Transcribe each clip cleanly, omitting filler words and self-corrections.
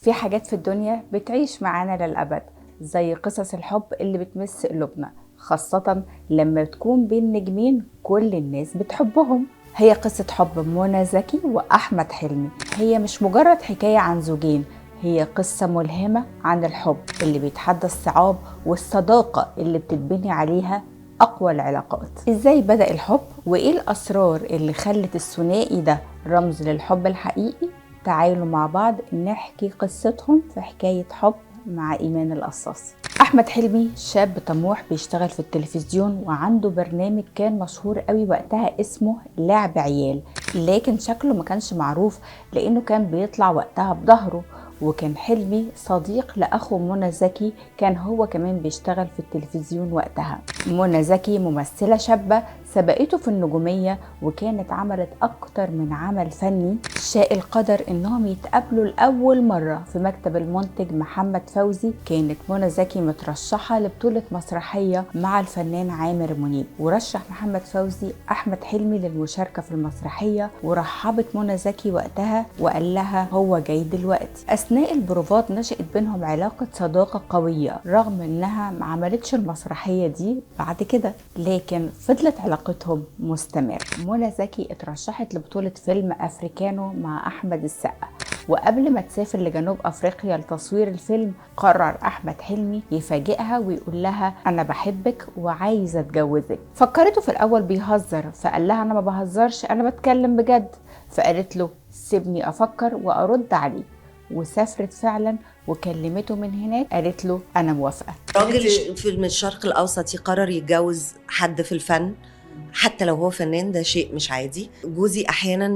في حاجات في الدنيا بتعيش معانا للأبد، زي قصص الحب اللي بتمس قلوبنا، خاصة لما تكون بين نجمين كل الناس بتحبهم. هي قصة حب منى زكي وأحمد حلمي. هي مش مجرد حكاية عن زوجين، هي قصة ملهمة عن الحب اللي بيتحدى الصعاب والصداقة اللي بتتبني عليها أقوى العلاقات. إزاي بدأ الحب وإيه الأسرار اللي خلت الثنائي ده رمز للحب الحقيقي؟ تعالوا مع بعض نحكي قصتهم في حكاية حب مع إيمان القصاص. أحمد حلمي شاب طموح بيشتغل في التلفزيون وعنده برنامج كان مشهور قوي وقتها اسمه لعب عيال، لكن شكله ما كانش معروف لأنه كان بيطلع وقتها بظهره. وكان حلمي صديق لأخو منى زكي، كان هو كمان بيشتغل في التلفزيون وقتها. منى زكي ممثلة شابة سبقته في النجومية وكانت عملت أكتر من عمل فني. شاء القدر إنهم يتقابلوا لأول مرة في مكتب المنتج محمد فوزي. كانت منى زكي مترشحة لبطولة مسرحية مع الفنان عامر منيب، ورشح محمد فوزي أحمد حلمي للمشاركة في المسرحية، ورحبت منى زكي وقتها وقال لها هو جاي دلوقتي. أثناء البروفات نشأت بينهم علاقة صداقة قوية، رغم إنها ما عملتش المسرحية دي بعد كده، لكن فضلت علاقتهم مستمرة. منى زكي اترشحت لبطولة فيلم أفريكانو مع أحمد السقا، وقبل ما تسافر لجنوب أفريقيا لتصوير الفيلم قرر أحمد حلمي يفاجئها ويقول لها أنا بحبك وعايزة أتجوزك. فكرته في الأول بيهزر، فقال لها أنا ما بهزرش، أنا بتكلم بجد. فقالت له سيبني أفكر وأرد عليك، وسافرت فعلا وكلمته من هناك، قالت له أنا موافقة. راجل في الشرق الأوسط يقرر يتجوز حد في الفن حتى لو هو فنان، ده شيء مش عادي. جوزي أحيانا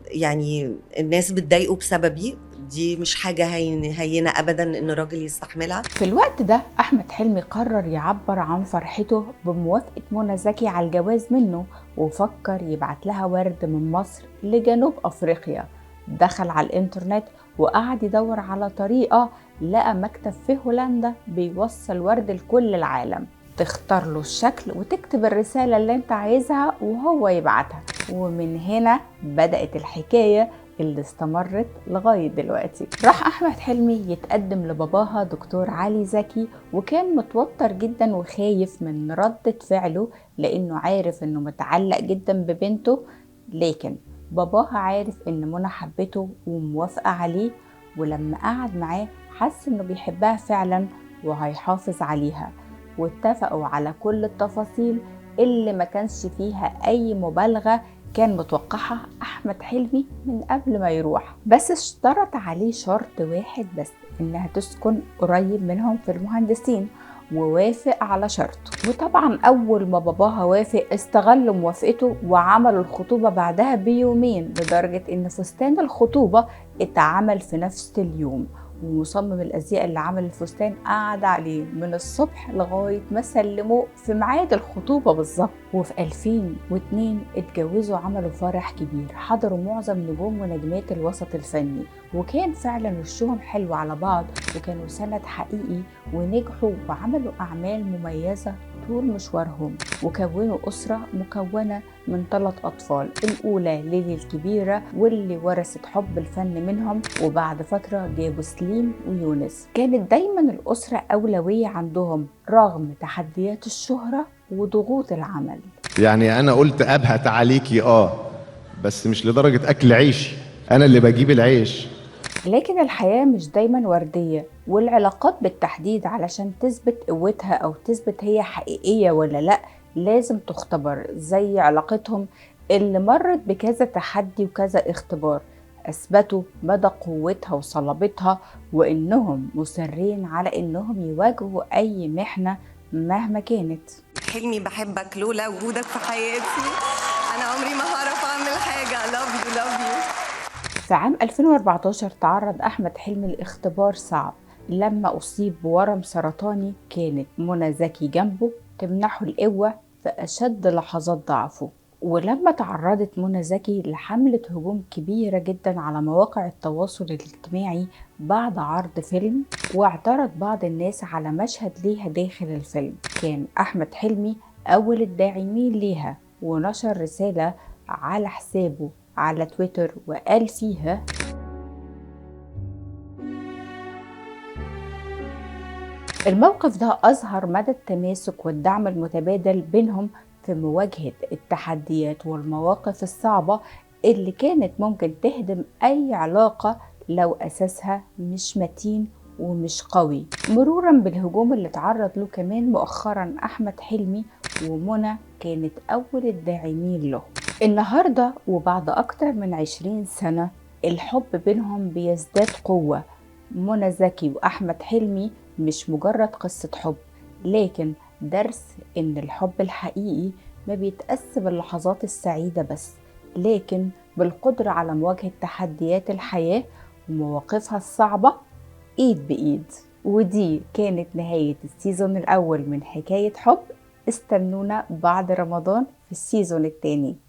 يعني الناس بتضايقه بسببي، دي مش حاجة هينة أبدا إن راجل يستحملها. في الوقت ده أحمد حلمي قرر يعبر عن فرحته بموافقة منى زكي على الجواز منه، وفكر يبعت لها ورد من مصر لجنوب أفريقيا. دخل على الإنترنت وقعد يدور على طريقة، لقى مكتب في هولندا بيوصل ورد لكل العالم، تختار له الشكل وتكتب الرسالة اللي انت عايزها وهو يبعتها. ومن هنا بدأت الحكاية اللي استمرت لغاية دلوقتي. راح أحمد حلمي يتقدم لباباها دكتور علي زكي، وكان متوتر جدا وخايف من ردة فعله لأنه عارف أنه متعلق جدا ببنته، لكن باباها عارف أن منى حبته وموافقة عليه، ولما قعد معاه حس أنه بيحبها فعلا وهيحافظ عليها، واتفقوا على كل التفاصيل اللي ما كانش فيها أي مبالغة كان متوقعها أحمد حلمي من قبل ما يروح. بس اشترط عليه شرط واحد بس، إنها تسكن قريب منهم في المهندسين، ووافق على شرطه. وطبعا أول ما باباها وافق استغلوا موافقته وعملوا الخطوبة بعدها بيومين، لدرجة إن فستان الخطوبة اتعمل في نفس اليوم. ومصمم الازياء اللي عمل الفستان قعد عليه من الصبح لغايه ما سلموه في ميعاد الخطوبه بالظبط. وفي 2002 اتجوزوا، عملوا فرح كبير حضروا معظم نجوم ونجمات الوسط الفني، وكان فعلا وشهم حلو على بعض، وكانوا سند حقيقي ونجحوا وعملوا اعمال مميزه طول مشوارهم، وكونوا اسره مكونه من 3 أطفال. الأولى ليلي الكبيرة واللي ورثت حب الفن منهم، وبعد فترة جابوا سليم ويونس. كانت دايما الأسرة أولوية عندهم رغم تحديات الشهرة وضغوط العمل. يعني أنا قلت أبهت عليكي بس مش لدرجة أكل عيشي، أنا اللي بجيب العيش. لكن الحياة مش دايما وردية، والعلاقات بالتحديد علشان تثبت قوتها أو تثبت هي حقيقية ولا لأ لازم تختبر، زي علاقتهم اللي مرت بكذا تحدي وكذا اختبار أثبتوا مدى قوتها وصلابتها، وإنهم مصرين على إنهم يواجهوا أي محنة مهما كانت. حلمي بحبك، لولا وجودك في حياتي أنا عمري ما هعرف أعمل حاجة. love you love you. في عام 2014 تعرض أحمد حلمي لاختبار صعب لما أصيب بورم سرطاني. كانت منى زكي جنبه تمنحه القوة في أشد لحظات ضعفه. ولما تعرضت منى زكي لحملة هجوم كبيرة جدا على مواقع التواصل الاجتماعي بعد عرض فيلم، واعترض بعض الناس على مشهد ليها داخل الفيلم، كان أحمد حلمي أول الداعمين ليها، ونشر رسالة على حسابه على تويتر وقال فيها الموقف ده أظهر مدى التماسك والدعم المتبادل بينهم في مواجهة التحديات والمواقف الصعبة اللي كانت ممكن تهدم أي علاقة لو أساسها مش متين ومش قوي. مرورا بالهجوم اللي تعرض له كمان مؤخرا أحمد حلمي ومنى كانت أول الداعمين له. النهاردة وبعد أكتر من 20 سنة الحب بينهم بيزداد قوة. منى زكي وأحمد حلمي مش مجرد قصة حب، لكن درس إن الحب الحقيقي ما بيتقاس باللحظات السعيدة بس، لكن بالقدرة على مواجهة تحديات الحياة ومواقفها الصعبة إيد بإيد. ودي كانت نهاية السيزون الأول من حكاية حب. استنونا بعد رمضان في السيزون التاني.